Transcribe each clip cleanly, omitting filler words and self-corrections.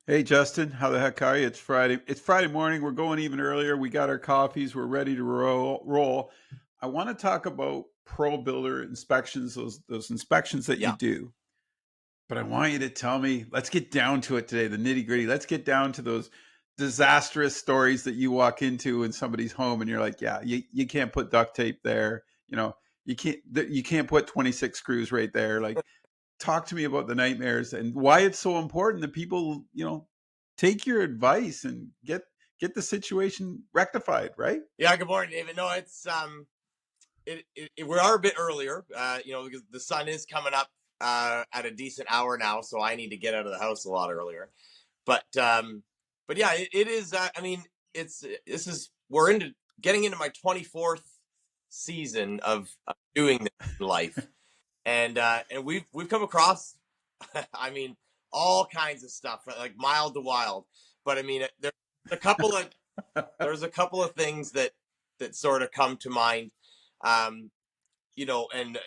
Hey Justin, how the heck are you? It's Friday. It's Friday morning. We're going even earlier. We got our coffees. We're ready to roll. I want to talk about Pro Builder inspections, those inspections that you Yeah. do. But I want you to tell me, let's get down to it today, the nitty-gritty. Let's get down to those disastrous stories that you walk into in somebody's home and you're like, yeah, you can't put duct tape there. You can't put 26 screws right there. Like, talk to me about the nightmares and why it's so important that people, take your advice and get the situation rectified, right? Yeah. Good morning, David. No, it's we are a bit earlier. Because the sun is coming up at a decent hour now, so I need to get out of the house a lot earlier. But yeah, it is. I mean, it's this is we're into getting into my 24th season of doing this in life, and we've come across, I mean, all kinds of stuff like mild to wild. But I mean, there's a couple of things that sort of come to mind. Um, and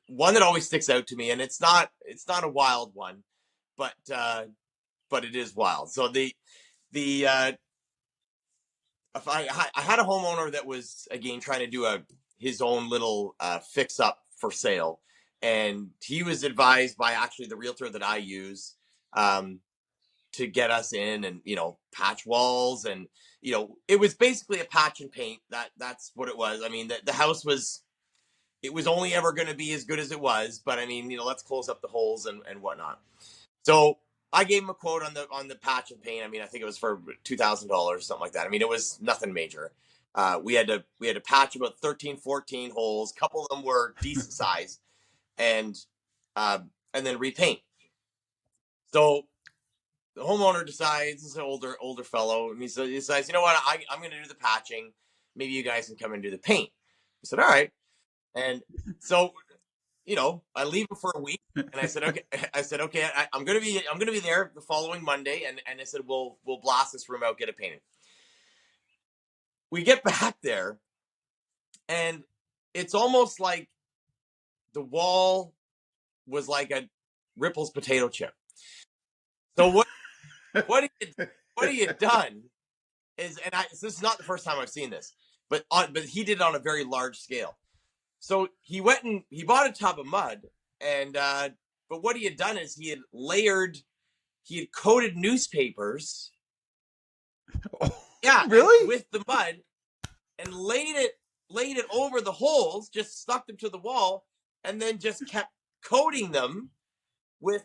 one that always sticks out to me, and it's not a wild one, but it is wild. So the if I had a homeowner that was again trying to do his own little fix up for sale, and he was advised by actually the realtor that I use, um, to get us in and patch walls, and it was basically a patch and paint. That's what it was. I mean, the house was, it was only ever going to be as good as it was, but I mean, let's close up the holes and whatnot. So I gave him a quote on the patch and paint. I mean, I think it was for $2,000, something like that. I mean, it was nothing major. We had to patch about 13, 14 holes. A couple of them were decent size, and uh, and then repaint. So the homeowner decides, this is an older fellow, and he decides, you know what, I'm going to do the patching. Maybe you guys can come and do the paint. I said, all right. And so, I leave him for a week, and I said, okay. I said, okay, I'm gonna be there the following Monday, and I said, we'll blast this room out, get it painted. We get back there, and it's almost like the wall was like a Ripple's potato chip. So what he had, what he had done is, this is not the first time I've seen this, but he did it on a very large scale. So he went and he bought a tub of mud, and but what he had done is he had coated newspapers, Oh, yeah, and really? with the mud, and laid it over the holes, just stuck them to the wall, and then just kept coating them with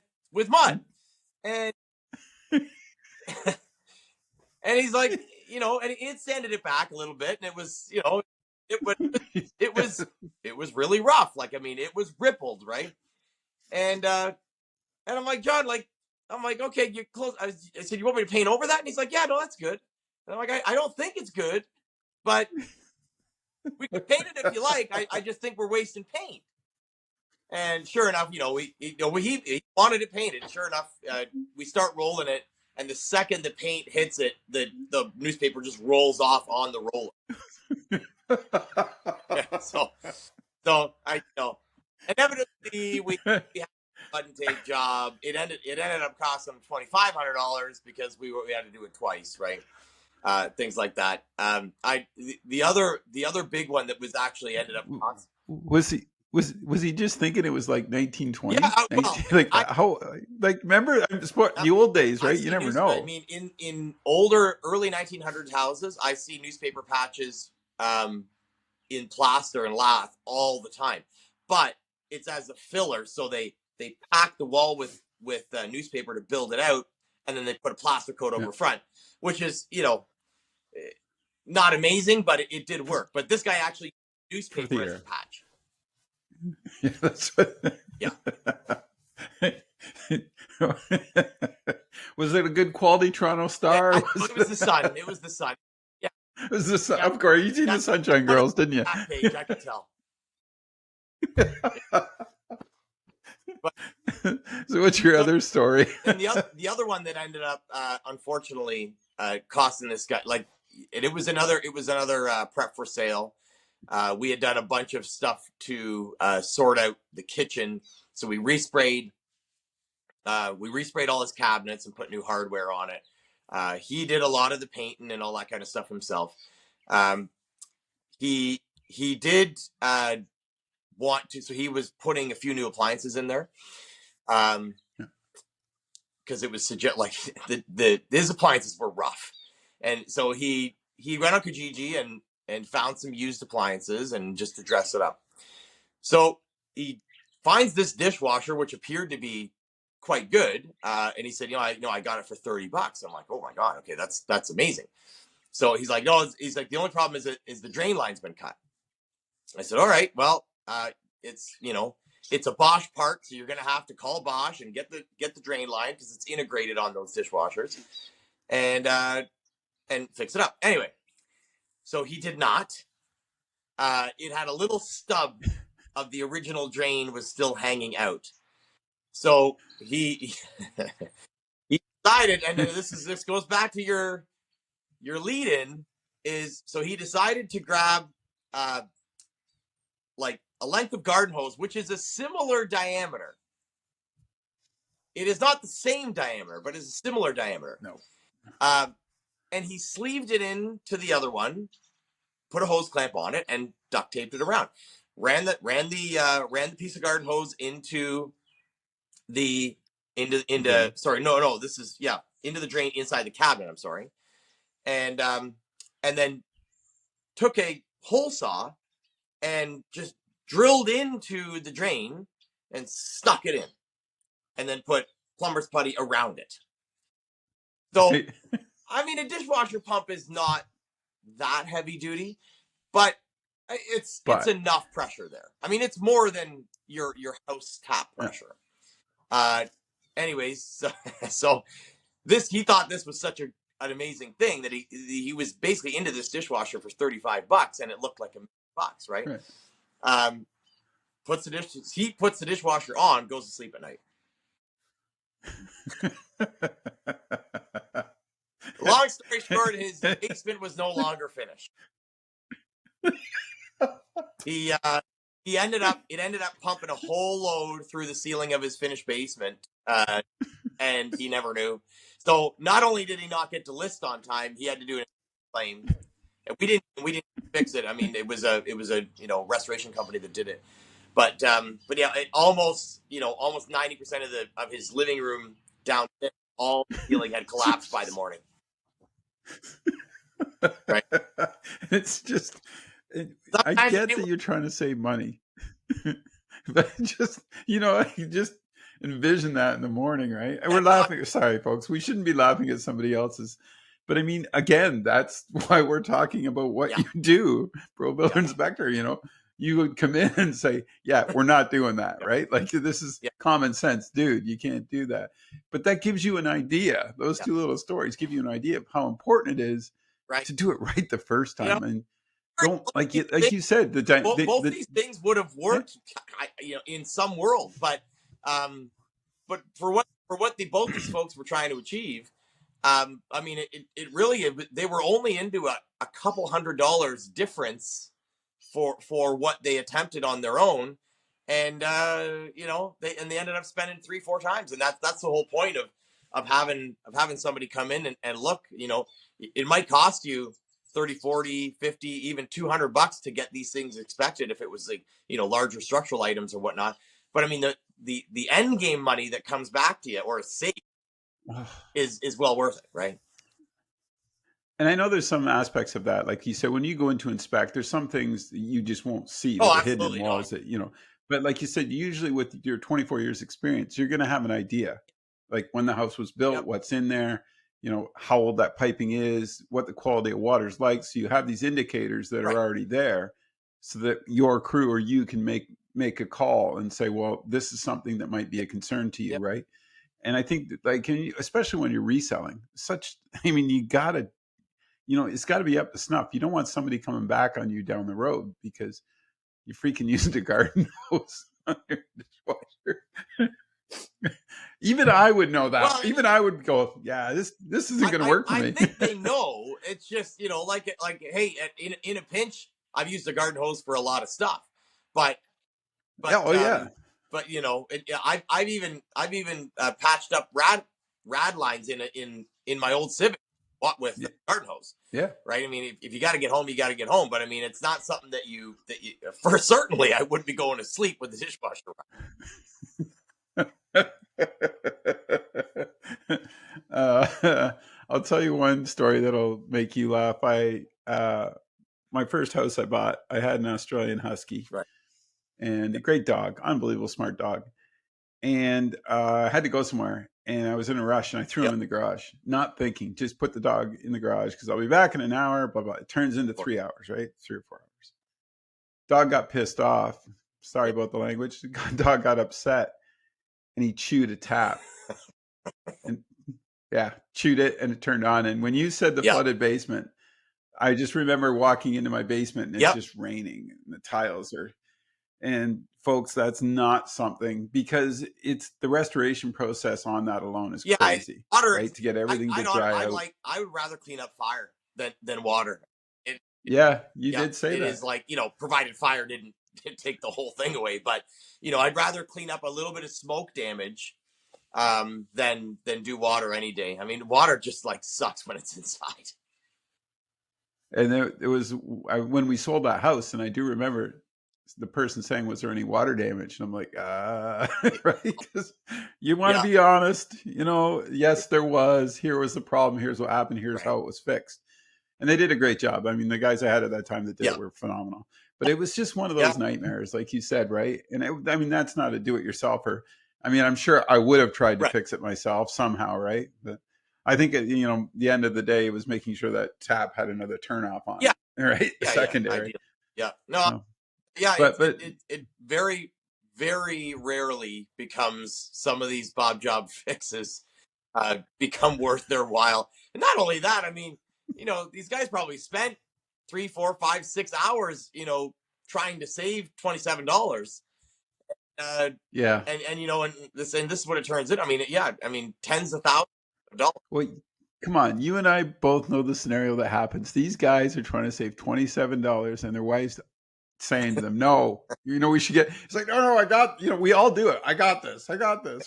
mud. And and he's like, and it sanded it back a little bit, and it was, it was it was it was really rough. Like, I mean, it was rippled, right? And and I'm like, John, like, I'm like, okay, you're close. I said, you want me to paint over that? And he's like, yeah, no, that's good. And I'm like, I don't think it's good, but we can paint it if you like. I just think we're wasting paint. And sure enough, he wanted it painted. Sure enough, we start rolling it, and the second the paint hits it, the newspaper just rolls off on the roller. Yeah, so I inevitably we had a button tape job. It ended up costing $2,500 because we had to do it twice, right? Things like that. The other big one that was actually ended up cost. Was he just thinking it was like Yeah, 1920? well, 19, like I how, like, remember uh, the old days, I right? You see never news. I know. mean, in older early 1900s houses, I see newspaper patches, in plaster and lath all the time, but it's as a filler. So they pack the wall with newspaper to build it out, and then they put a plaster coat Yeah. over front, which is, eh, not amazing, but it did work. But this guy actually used For newspaper the as the air. patch. Yeah, that's what. Yeah. Was it a good quality Toronto Star? No, it was the sun. It was the sun. Yeah, Was this, yeah, of course, you seen yeah. the Sunshine On the Girls, didn't back you? page, I could tell. Yeah. But So what's your so other story? then the other one that ended up, unfortunately, costing this guy, like, and it was another prep for sale. We had done a bunch of stuff to sort out the kitchen, so we resprayed We resprayed all his cabinets and put new hardware on it. He did a lot of the painting and all that kind of stuff himself. Um, he did want to, so he was putting a few new appliances in there. Because it was like his appliances were rough, and so he went on Kijiji and found some used appliances and just to dress it up. So he finds this dishwasher which appeared to be quite good, and he said, I got it for $30. I'm like, oh my god, okay, that's amazing. So he's like, no, he's like, the only problem is the drain line's been cut. I said, all right, well, it's it's a Bosch part, so you're going to have to call Bosch and get the drain line because it's integrated on those dishwashers, and fix it up. Anyway, so he did not. It had a little stub of the original drain was still hanging out. So he he decided, and this goes back to your lead-in, is so he decided to grab like a length of garden hose, which is a similar diameter. It is not the same diameter, but it's a similar diameter. No. And he sleeved it into the other one, put a hose clamp on it, and duct taped it around. Ran the piece of garden hose into the drain inside the cabinet. I'm sorry, and then took a hole saw and just drilled into the drain and stuck it in, and then put plumber's putty around it. So, I mean, a dishwasher pump is not that heavy duty, but it's enough pressure there. I mean, it's more than your house tap pressure. Anyways, so this, he thought this was such an amazing thing that he was basically into this dishwasher for $35, and it looked like $1 million, right? He puts the dishwasher on, goes to sleep at night. Long story short, his basement was no longer finished. It ended up pumping a whole load through the ceiling of his finished basement, and he never knew. So not only did he not get to list on time, he had to do an claim. And we didn't fix it. I mean, it was a restoration company that did it. But yeah, it almost 90% of his living room down there, all the ceiling had collapsed by the morning. Right. It's just, I get that you're trying to save money, but just, I just envision that in the morning, right? And we're laughing. Sorry, folks, we shouldn't be laughing at somebody else's. But I mean, again, that's why we're talking about what you do, Pro Builder Inspector. You would come in and say, yeah, we're not doing that, right? Like, this is common sense, dude. You can't do that. But that gives you an idea. Those two little stories give you an idea of how important it is to do it right the first time. And don't, like you said, both these things would have worked, in some world, but for what both these folks were trying to achieve, I mean, it really, they were only into a couple $100 difference for what they attempted on their own, and they ended up spending 3-4 times, and that's the whole point of having somebody come in and look. It might cost you 30, 40, 50, even $200 to get these things inspected if it was like larger structural items or whatnot. But I mean, the end game money that comes back to you or save is well worth it, right? And I know there's some aspects of that, like you said, when you go in to inspect, there's some things that you just won't see that are hidden in walls that But like you said, usually with your 24 years experience, you're going to have an idea, like when the house was built, what's in there, how old that piping is, what the quality of water is like. So you have these indicators that are already there, so that your crew or you can make a call and say, well, this is something that might be a concern to you, right? And I think that, like, especially when you're reselling, you gotta. It's got to be up to snuff. You don't want somebody coming back on you down the road because you freaking used a garden hose on your dishwasher. Even I would know that. Well, even I would go, yeah, this isn't going to work for me. I think they know. It's just, like, hey, in a pinch, I've used a garden hose for a lot of stuff, but but I've even patched up rad lines in my old Civic with the garden hose. Yeah. Right. I mean, if you got to get home, you got to get home. But I mean, it's not something that you for certainly I wouldn't be going to sleep with the dishwasher I'll tell you one story that'll make you laugh. My first house I bought, I had an Australian Husky, right. and a great dog, unbelievable smart dog. And I had to go somewhere, and I was in a rush, and I threw him in the garage, not thinking, just put the dog in the garage because I'll be back in an hour. Blah blah. It turns into 3 hours, right? 3 or 4 hours. Dog got pissed off. Sorry about the language. The dog got upset, and he chewed a tap. And chewed it, and it turned on. And when you said the flooded basement, I just remember walking into my basement and it's just raining and the tiles are, and folks, that's not something, because it's the restoration process on that alone is crazy, right? To get everything to dry out. I would rather clean up fire than water. You did say that. It is like, provided fire didn't take the whole thing away, but I'd rather clean up a little bit of smoke damage than do water any day. I mean, water just like sucks when it's inside. And it was when we sold that house, and I do remember the person saying, "Was there any water damage?" And I'm like, right, because you want to be honest. Yes, there was. Here was the problem. Here's what happened. Here's how it was fixed. And they did a great job. I mean, the guys I had at that time that did it were phenomenal. But it was just one of those nightmares, like you said, right? And I mean, that's not a do-it-yourselfer. I mean, I'm sure I would have tried to fix it myself somehow, right? But I think, the end of the day, it was making sure that tap had another turnoff on it, right? Secondary. But it very, very rarely becomes some of these Bob Job fixes become worth their while. And not only that, I mean, these guys probably spent 3, 4, 5, 6 hours, trying to save $27. And this is what it turns in. I mean, tens of thousands of dollars. Well, come on, you and I both know the scenario that happens. These guys are trying to save $27, and their wives saying to them, "No, we should get." It's like, no, I got. We all do it. I got this,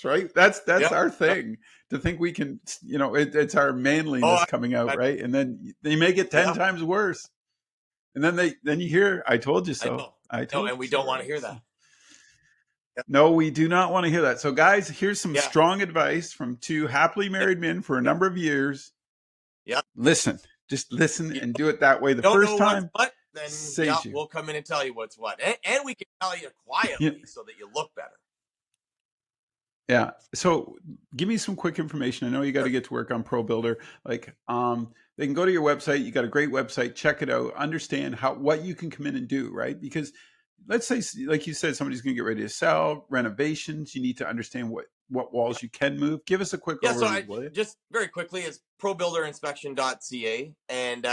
right? That's our thing. To think we can, it's our manliness coming out, right? And then they make it 10 times worse. And then you hear, "I told you so." I told and we don't want to hear that. No, we do not want to hear that. So, guys, here's some strong advice from 2 happily married men for a number of years. Listen, just listen and do it that way. The first time, then we'll come in and tell you what's what, and we can tell you quietly so that you look better. Yeah. So, give me some quick information. I know you got to get to work on ProBuilder. Like, they can go to your website. You got a great website. Check it out. Understand what you can come in and do, right? Because let's say, like you said, somebody's going to get ready to sell, renovations. You need to understand what walls you can move. Give us a quick overview. So just very quickly, it's probuilderinspection.ca and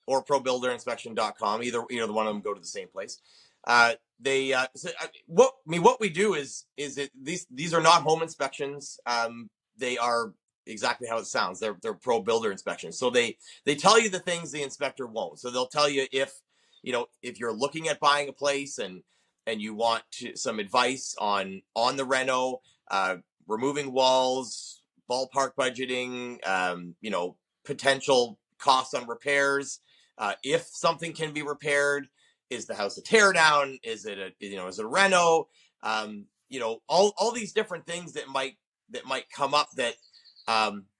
or probuilderinspection.com. Either the one of them go to the same place. What we do is these are not home inspections. They are exactly how it sounds. They're pro builder inspections. So they tell you the things the inspector won't. So they'll tell you if you're looking at buying a place and you want some advice on the reno, removing walls, ballpark budgeting, potential costs on repairs, if something can be repaired. Is the house a tear down? Is it a reno? All these different things that might come up that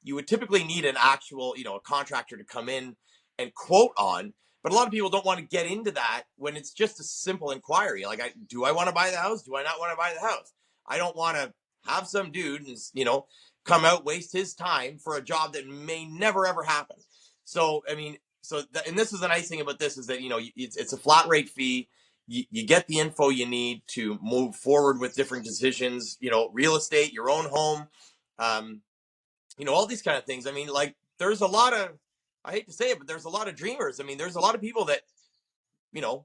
you would typically need an actual, a contractor to come in and quote on. But a lot of people don't want to get into that when it's just a simple inquiry. Like, do I want to buy the house? Do I not want to buy the house? I don't want to have some dude, come out, waste his time for a job that may never, ever happen. So, I mean, and this is the nice thing about this is that, it's a flat rate fee. You get the info you need to move forward with different decisions, real estate, your own home, all these kind of things. I mean, like, there's a lot of, I hate to say it, but there's a lot of dreamers. I mean, there's a lot of people that,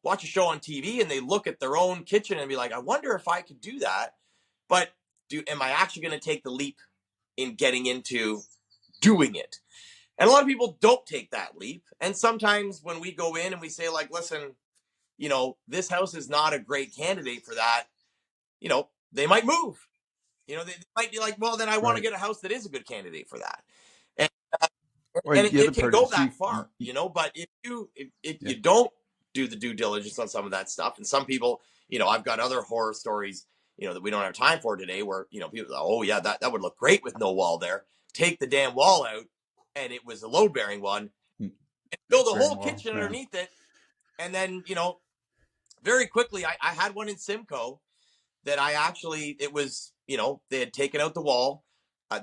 watch a show on TV and they look at their own kitchen and be like, I wonder if I could do that. But am I actually going to take the leap in getting into doing it? And a lot of people don't take that leap. And sometimes when we go in and we say, like, listen, this house is not a great candidate for that, they might move. You know, they might be like, well, then I want to Right. get a house that is a good candidate for that. And Well, and the other it can part go is that far, you know. But if yeah. you don't do the due diligence on some of that stuff, and some people, you know, I've got other horror stories, you know, that we don't have time for today, where, you know, people, oh yeah, that would look great with no wall there. Take the damn wall out, and it was a load bearing one, and build a Bearing whole wall. kitchen Yeah. underneath it, and then, you know, very quickly, I had one in Simcoe that I actually, it was, you know, they had taken out the wall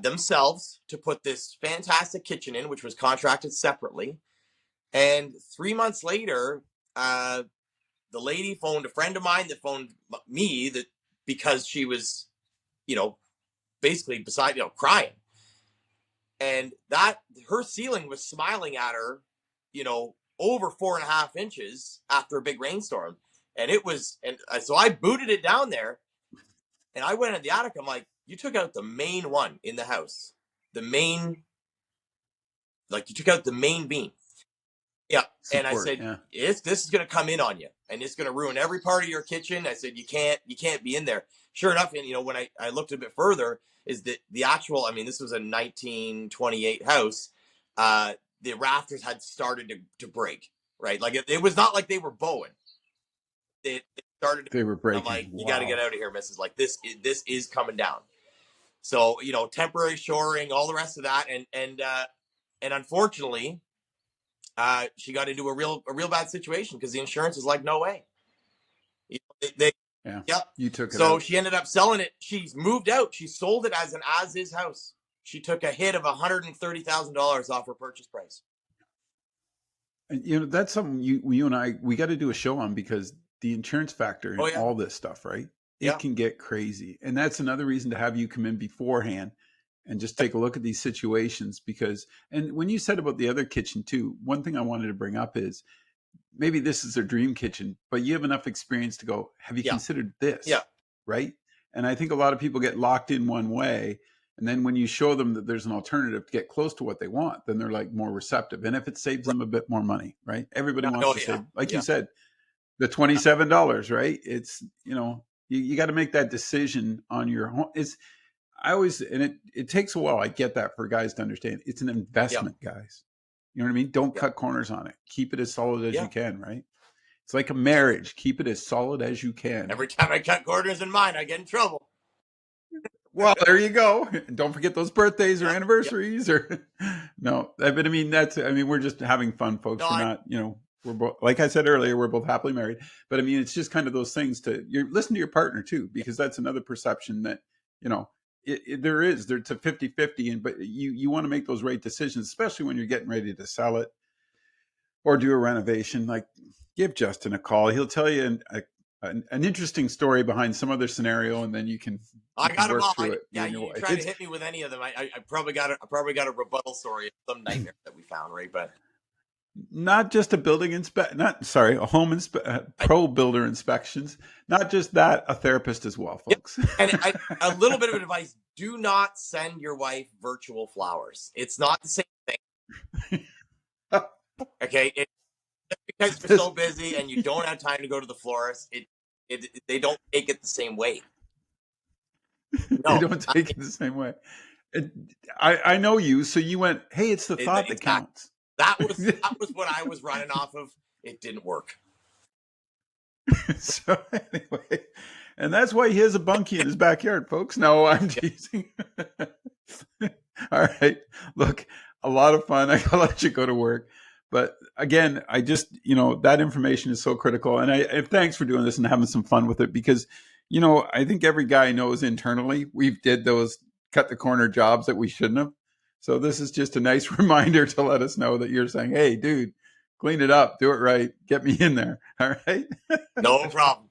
themselves to put this fantastic kitchen in, which was contracted separately. And 3 months later, the lady phoned a friend of mine that phoned me, that because she was, you know, basically beside, you know, crying. And that her ceiling was smiling at her, you know, over 4.5 inches after a big rainstorm. And it was, and so I booted it down there, and I went in the attic. I'm like, you took out the main one in the house, the main, like you took out the main beam. Yeah. And I Support. said, Yeah. this is going to come in on you, and it's going to ruin every part of your kitchen. I said, you can't be in there. Sure enough. And, you know, when I looked a bit further, is that the actual, I mean, this was a 1928 house. The rafters had started to break, right? Like it was not like they were bowing. It started. They were I'm like, breaking. you got to get Wow. out of here, Mrs. Like this is coming down. So, you know, temporary shoring, all the rest of that, and unfortunately, she got into a real bad situation because the insurance is like, no way. You know, Yeah. yep. You took it So out. she ended up selling it. She's moved out. She sold it as an as is house. She took a hit of $130,000 off her purchase price. And you know, that's something you and I, we got to do a show on, because the insurance factor Oh in yeah, all this stuff, right? It yeah, can get crazy. And that's another reason to have you come in beforehand and just take a look at these situations. Because, and when you said about the other kitchen too, one thing I wanted to bring up is, maybe this is their dream kitchen, but you have enough experience to go, have you yeah, considered yeah, this? Right. And I think a lot of people get locked in one way. And then when you show them that there's an alternative to get close to what they want, then they're like more receptive. And if it saves right. them a bit more money, right? Everybody Yeah, wants oh to yeah, save, like you yeah, said, the $27, right? It's, you know, you got to make that decision on your home. It's, I always, and it takes a while. I get that for guys to understand. It's an yeah, investment, guys. You know what I mean? Don't yeah, cut corners on it. Keep it as solid as yeah. you can, right? It's like a marriage. Keep it as solid as you can. Every time I cut corners in mine, I get in trouble. Well, there you go. Don't forget those birthdays or Yeah, yeah. anniversaries or no. But I mean, that's, I mean, we're just having fun, No, folks. We're not, you know, we're both, like I said earlier, we're both happily married. But I mean, it's just kind of those things to, you listen to your partner too, yeah, because that's another perception that, you know, it's a 50-50, and, but you want to make those right decisions, especially when you're getting ready to sell it or do a renovation. Like, give Justin a call. He'll tell you an interesting story behind some other scenario, and then you I can got them work all. through it. You Yeah, and your you wife. try to It's hit me with any of them. I probably got a rebuttal story of some nightmare that we found, right? But not just a building inspect, not sorry, a home I, pro builder inspections. Not just that, a therapist as well, yeah, folks. and a little bit of advice: do not send your wife virtual flowers. It's not the same thing. Okay, because you're This, so busy and you don't have time to go to the florist. They don't take it the same way. they No, don't take it the same way. It, I know you, so you went, hey, it's the thought that exactly. counts. That was what I was running off of. It didn't work. So anyway, and that's why he has a bunkie in his backyard, folks. No, I'm Yeah, teasing. All right, look, a lot of fun. I gotta let you go to work, but again, I just, you know, that information is so critical, and thanks for doing this and having some fun with it, because, you know, I think every guy knows internally we've did those cut the corner jobs that we shouldn't have. So this is just a nice reminder to let us know that you're saying, hey, dude, clean it up, do it right, get me in there. All right. no problem.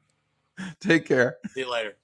Take care. See you later.